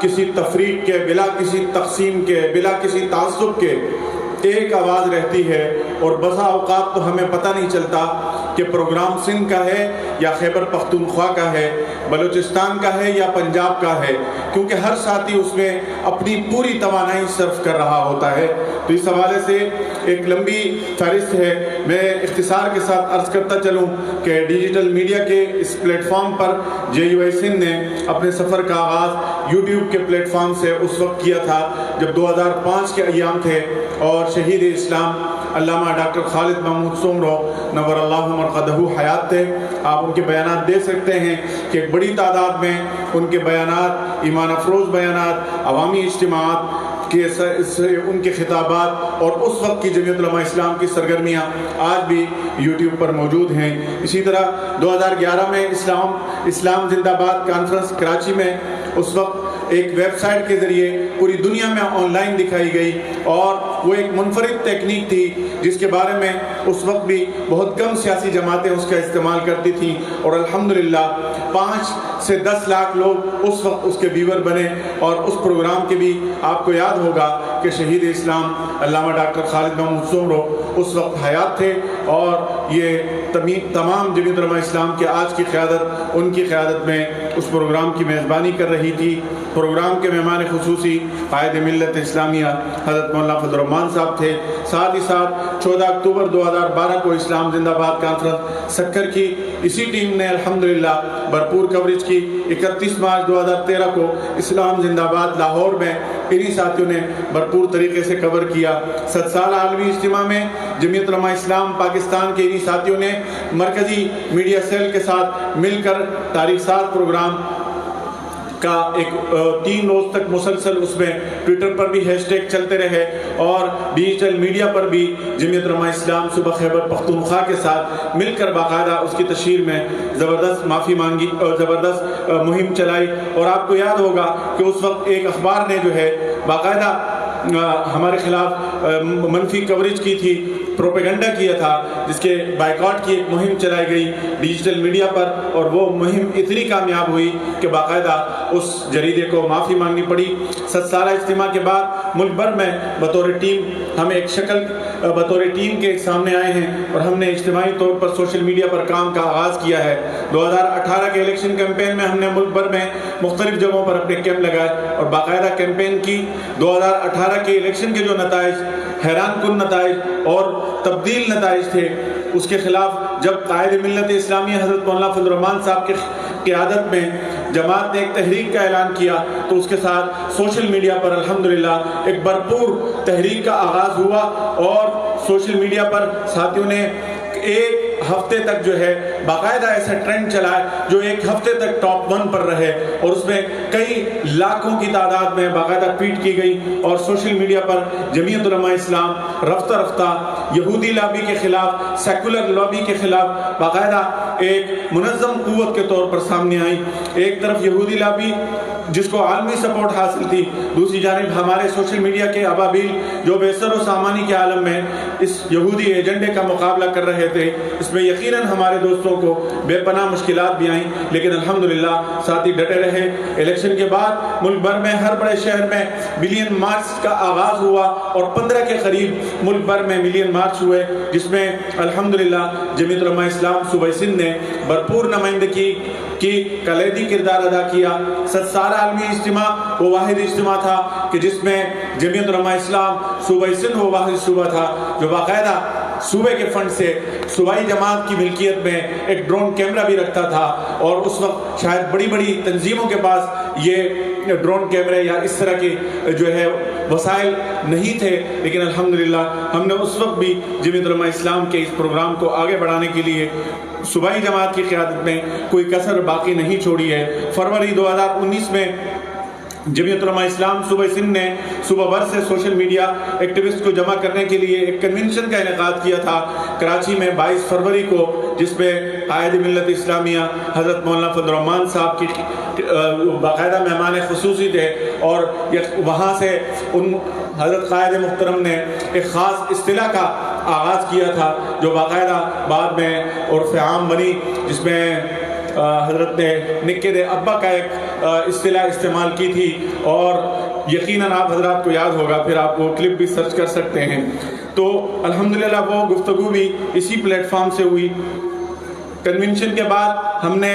کسی تفریق کے، بلا کسی تقسیم کے، بلا کسی تعصب کے ایک آواز رہتی ہے، اور بسا اوقات تو ہمیں پتہ نہیں چلتا کہ پروگرام سندھ کا ہے یا خیبر پختونخوا کا ہے، بلوچستان کا ہے یا پنجاب کا ہے، کیونکہ ہر ساتھی اس میں اپنی پوری توانائی صرف کر رہا ہوتا ہے۔ تو اس حوالے سے ایک لمبی فہرست ہے، میں اختصار کے ساتھ عرض کرتا چلوں کہ ڈیجیٹل میڈیا کے اس پلیٹ فارم پر JUI سندھ نے اپنے سفر کا آغاز یوٹیوب کے پلیٹ فارم سے اس وقت کیا تھا جب 2005 کے ایام تھے، اور شہید اسلام علامہ ڈاکٹر خالد محمود سومرو نور اللہ مرقدہ حیات تھے۔ آپ ان کے بیانات دے سکتے ہیں کہ ایک بڑی تعداد میں ان کے بیانات، ایمان افروز بیانات، عوامی اجتماعات کے ان کے خطابات اور اس وقت کی جمعیت علماء اسلام کی سرگرمیاں آج بھی یوٹیوب پر موجود ہیں۔ اسی طرح 2011 میں اسلام زندہ باد کانفرنس کراچی میں اس وقت ایک ویب سائٹ کے ذریعے پوری دنیا میں آن لائن دکھائی گئی، اور وہ ایک منفرد تکنیک تھی جس کے بارے میں اس وقت بھی بہت کم سیاسی جماعتیں اس کا استعمال کرتی تھیں، اور الحمدللہ 5 سے 10 لاکھ لوگ اس وقت اس کے ویور بنے۔ اور اس پروگرام کے بھی آپ کو یاد ہوگا کہ شہید اسلام علامہ ڈاکٹر خالد محمود سومرو اس وقت حیات تھے، اور یہ تمام جمعیت علماء اسلام کے آج کی قیادت ان کی قیادت میں اس پروگرام کی میزبانی کر رہی تھی۔ پروگرام کے مہمان خصوصی قائد ملت اسلامیہ حضرت مولانا فضل الرحمان صاحب تھے۔ ساتھ ہی ساتھ 14 اکتوبر 2012 کو اسلام زندہ باد کانفرنس سکر کی اسی ٹیم نے الحمدللہ بھرپور کوریج کی۔ 31 مارچ 2013 کو اسلام زندہ باد لاہور میں انہی ساتھیوں نے بھرپور طریقے سے کور کیا۔ 7 سال عالمی اجتماع میں جمعیت علماء اسلام پاکستان کے انہی ساتھیوں نے مرکزی میڈیا سیل کے ساتھ مل کر تاریخ ساز پروگرام کا ایک 3 روز تک مسلسل اس میں ٹویٹر پر بھی ہیش ٹیگ چلتے رہے، اور ڈیجیٹل میڈیا پر بھی جمعیت علماء اسلام صوبہ خیبر پختونخوا کے ساتھ مل کر باقاعدہ اس کی تشہیر میں زبردست معافی مانگی اور زبردست مہم چلائی۔ اور آپ کو یاد ہوگا کہ اس وقت ایک اخبار نے جو ہے باقاعدہ ہمارے خلاف منفی کوریج کی تھی، پروپیگنڈا کیا تھا، جس کے بائیکاٹ کی ایک مہم چلائی گئی ڈیجیٹل میڈیا پر، اور وہ مہم اتنی کامیاب ہوئی کہ باقاعدہ اس جریدے کو معافی مانگنی پڑی۔ 7 سالہ اجتماع کے بعد ملک بھر میں بطور ٹیم کے سامنے آئے ہیں، اور ہم نے اجتماعی طور پر سوشل میڈیا پر کام کا آغاز کیا ہے۔ 2018 کے الیکشن کیمپین میں ہم نے ملک بھر میں مختلف جگہوں پر اپنے کیمپ لگائے اور باقاعدہ کیمپین کی۔ 2018 کے الیکشن کے جو نتائج، حیران کن نتائج اور تبدیل نتائج تھے، اس کے خلاف جب قائد ملت اسلامیہ حضرت مولانا فضل الرحمان صاحب کی قیادت میں جماعت نے ایک تحریک کا اعلان کیا، تو اس کے ساتھ سوشل میڈیا پر الحمدللہ ایک بھرپور تحریک کا آغاز ہوا، اور سوشل میڈیا پر ساتھیوں نے ایک ہفتے تک جو ہے باقاعدہ ایسا ٹرینڈ چلا ہے جو ایک ہفتے تک ٹاپ 1 پر رہے، اور اس میں کئی لاکھوں کی تعداد میں باقاعدہ ٹویٹ کی گئی، اور سوشل میڈیا پر جمعیت علماء اسلام رفتہ رفتہ یہودی لابی کے خلاف، سیکولر لابی کے خلاف باقاعدہ ایک منظم قوت کے طور پر سامنے آئی۔ ایک طرف یہودی لابی جس کو عالمی سپورٹ حاصل تھی، دوسری جانب ہمارے سوشل میڈیا کے ابابیل جو بے سر و سامانی کے عالم میں اس یہودی ایجنڈے کا مقابلہ کر رہے تھے۔ اس میں یقیناً ہمارے دوستوں کو بے پناہ مشکلات بھی آئیں، لیکن الحمدللہ ساتھی ڈٹے رہے۔ الیکشن کے بعد ملک بھر میں ہر بڑے شہر میں ملین مارچ کا آغاز ہوا، اور 15 کے قریب ملک بھر میں ملین مارچ ہوئے، جس میں الحمدللہ جمعیت علماء اسلام صوبہ سندھ نے بھرپور نمائندگی کی کلیدی کردار ادا کیا۔ 7 سالہ عالمی اجتماع وہ واحد اجتماع تھا کہ جس میں جمعیت علماء اسلام صوبہ سندھ وہ واحد صوبہ تھا جو باقاعدہ صوبے کے فنڈ سے صوبائی جماعت کی ملکیت میں ایک ڈرون کیمرہ بھی رکھتا تھا، اور اس وقت شاید بڑی بڑی تنظیموں کے پاس یہ ڈرون کیمرے یا اس طرح کے جو ہے وسائل نہیں تھے، لیکن الحمدللہ ہم نے اس وقت بھی جمعیت علماء اسلام کے اس پروگرام کو آگے بڑھانے کے لیے صوبائی جماعت کی قیادت میں کوئی کسر باقی نہیں چھوڑی ہے۔ فروری 2019 میں جمعیت علماء اسلام صوبہ سندھ نے صوبہ بھر سے سوشل میڈیا ایکٹیوسٹ کو جمع کرنے کے لیے ایک کنونشن کا انعقاد کیا تھا کراچی میں 22 فروری کو، جس میں قائد ملت اسلامیہ حضرت مولانا فضل الرحمان صاحب کی باقاعدہ مہمان خصوصی تھے، اور وہاں سے ان حضرت قائد محترم نے ایک خاص اصطلاح کا آغاز کیا تھا جو باقاعدہ بعد میں عرف عام بنی، جس میں حضرت نے نکے دے ابا کا ایک اصطلاح استعمال کی تھی، اور یقیناً آپ حضرات کو یاد ہوگا، پھر آپ وہ کلپ بھی سرچ کر سکتے ہیں۔ تو الحمدللہ وہ گفتگو بھی اسی پلیٹ فارم سے ہوئی۔ کنونشن کے بعد ہم نے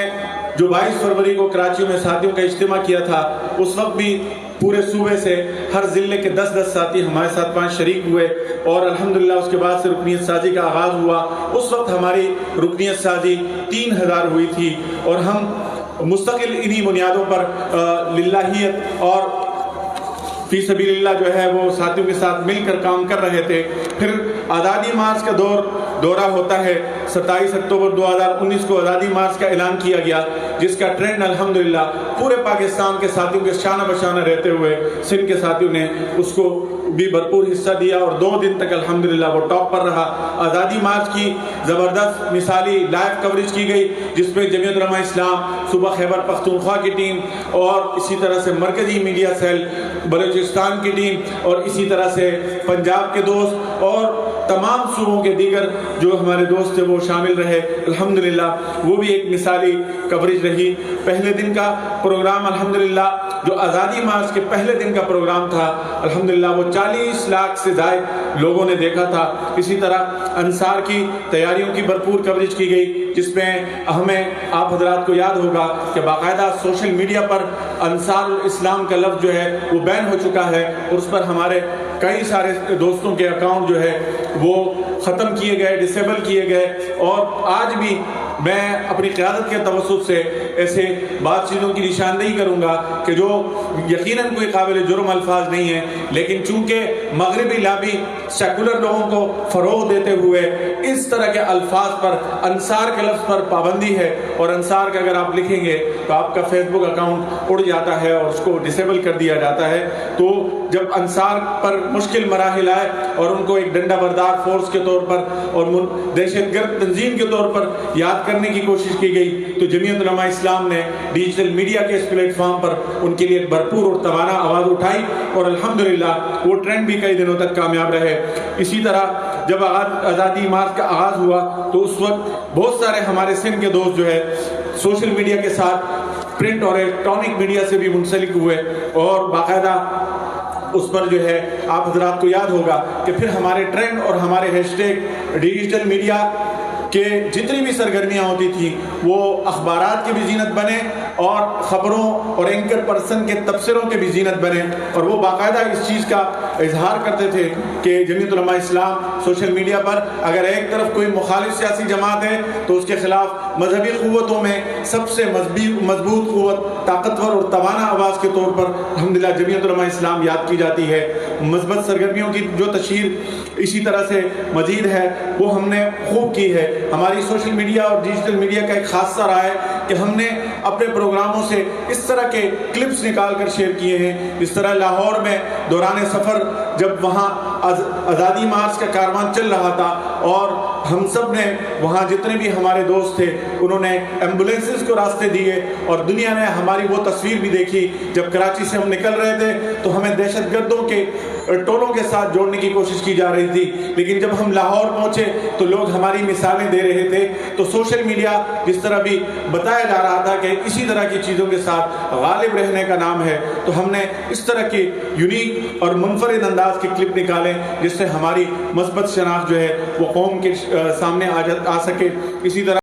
جو 22 فروری کو کراچی میں ساتھیوں کا اجتماع کیا تھا، اس وقت بھی پورے صوبے سے ہر ضلع کے 10 ساتھی ہمارے ساتھ 5 شریک ہوئے، اور الحمدللہ اس کے بعد سے رکنیت سازی کا آغاز ہوا۔ اس وقت ہماری رکنیت سازی 3000 ہوئی تھی، اور ہم مستقل انہی بنیادوں پر للہیت اور فی سبیل اللہ جو ہے وہ ساتھیوں کے ساتھ مل کر کام کر رہے تھے۔ پھر آزادی مارچ کا دورہ ہوتا ہے۔ 27 اکتوبر 2019 کو آزادی مارچ کا اعلان کیا گیا، جس کا ٹرینڈ الحمدللہ پورے پاکستان کے ساتھیوں کے شانہ بشانہ رہتے ہوئے سندھ کے ساتھیوں نے اس کو بھی بھرپور حصہ دیا، اور 2 دن تک الحمدللہ وہ ٹاپ پر رہا۔ آزادی مارچ کی زبردست مثالی لائیو کوریج کی گئی، جس میں جمعیت علماء اسلام صوبہ خیبر پختونخوا کی ٹیم، اور اسی طرح سے مرکزی میڈیا سیل بلوچستان کی ٹیم، اور اسی طرح سے پنجاب کے دوست اور تمام صوبوں کے دیگر جو ہمارے دوست تھے وہ شامل رہے۔ الحمدللہ وہ بھی ایک مثالی کوریج رہی۔ پہلے دن کا پروگرام الحمدللہ جو آزادی مارچ کے پہلے دن کا پروگرام تھا، الحمدللہ وہ 40 لاکھ سے زائد لوگوں نے دیکھا تھا۔ اسی طرح انصار کی تیاریوں کی بھرپور کوریج کی گئی، جس میں ہمیں آپ حضرات کو یاد ہوگا کہ باقاعدہ سوشل میڈیا پر انصار الاسلام کا لفظ جو ہے وہ بین ہو چکا ہے، اور اس پر ہمارے کئی سارے دوستوں کے اکاؤنٹ جو ہے وہ ختم کیے گئے، ڈسیبل کیے گئے، اور آج بھی میں اپنی قیادت کے توسط سے ایسے بعض چیزوں کی نشاندہی کروں گا کہ جو یقیناً کوئی قابل جرم الفاظ نہیں ہے، لیکن چونکہ مغربی لابی سیکولر لوگوں کو فروغ دیتے ہوئے اس طرح کے الفاظ پر، انصار کے لفظ پر پابندی ہے، اور انصار کا اگر آپ لکھیں گے تو آپ کا فیس بک اکاؤنٹ اڑ جاتا ہے اور اس کو ڈسیبل کر دیا جاتا ہے۔ تو جب انصار پر مشکل مراحل آئے اور ان کو ایک ڈنڈا بردار فورس کے طور پر اور دہشت گرد تنظیم کے طور پر یاد کرنے کی کوشش کی گئی، تو جمعیت علماء اسلام نے ڈیجیٹل میڈیا کے اس پلیٹ فارم پر ان کے لیے ایک بھرپور اور توانا آواز اٹھائی، اور الحمدللہ وہ ٹرینڈ بھی کئی دنوں تک کامیاب رہے۔ اسی طرح جب آزادی مارچ کا آغاز ہوا تو اس وقت بہت سارے ہمارے سندھ کے دوست جو ہے سوشل میڈیا کے ساتھ پرنٹ اور الیکٹرانک میڈیا سے بھی منسلک ہوئے، اور باقاعدہ اس پر جو ہے آپ حضرات کو یاد ہوگا کہ پھر ہمارے ٹرینڈ اور ہمارے ہیش ٹیگ ڈیجیٹل میڈیا کہ جتنی بھی سرگرمیاں ہوتی تھیں وہ اخبارات کی بھی زینت بنے، اور خبروں اور اینکر پرسن کے تبصروں کے بھی زینت بنے، اور وہ باقاعدہ اس چیز کا اظہار کرتے تھے کہ جمعیت علماء اسلام سوشل میڈیا پر اگر ایک طرف کوئی مخالف سیاسی جماعت ہے تو اس کے خلاف مذہبی قوتوں میں سب سے مضبوط قوت، طاقتور اور توانا آواز کے طور پر الحمدللہ جمعیت علماء اسلام یاد کی جاتی ہے۔ مثبت سرگرمیوں کی جو تشہیر اسی طرح سے مزید ہے وہ ہم نے خوب کی ہے۔ ہماری سوشل میڈیا اور ڈیجیٹل میڈیا کا ایک خاصہ رہا ہے کہ ہم نے اپنے پروگراموں سے اس طرح کے کلپس نکال کر شیئر کیے ہیں، جس طرح لاہور میں دوران سفر جب وہاں آزادی مارچ کا کاروان چل رہا تھا، اور ہم سب نے وہاں جتنے بھی ہمارے دوست تھے انہوں نے ایمبولینسز کو راستے دیے، اور دنیا نے ہماری وہ تصویر بھی دیکھی جب کراچی سے ہم نکل رہے تھے تو ہمیں دہشت گردوں کے ٹولوں کے ساتھ جوڑنے کی کوشش کی جا رہی تھی، لیکن جب ہم لاہور پہنچے تو لوگ ہماری مثالیں دے رہے تھے۔ تو سوشل میڈیا جس طرح بھی بتایا جا رہا تھا کہ اسی طرح کی چیزوں کے ساتھ غالب رہنے کا نام ہے، تو ہم نے اس طرح کی یونیک اور منفرد انداز کے کلپ نکالے جس سے ہماری مثبت شناخت جو ہے وہ قوم کے سامنے آ سکے۔ اسی طرح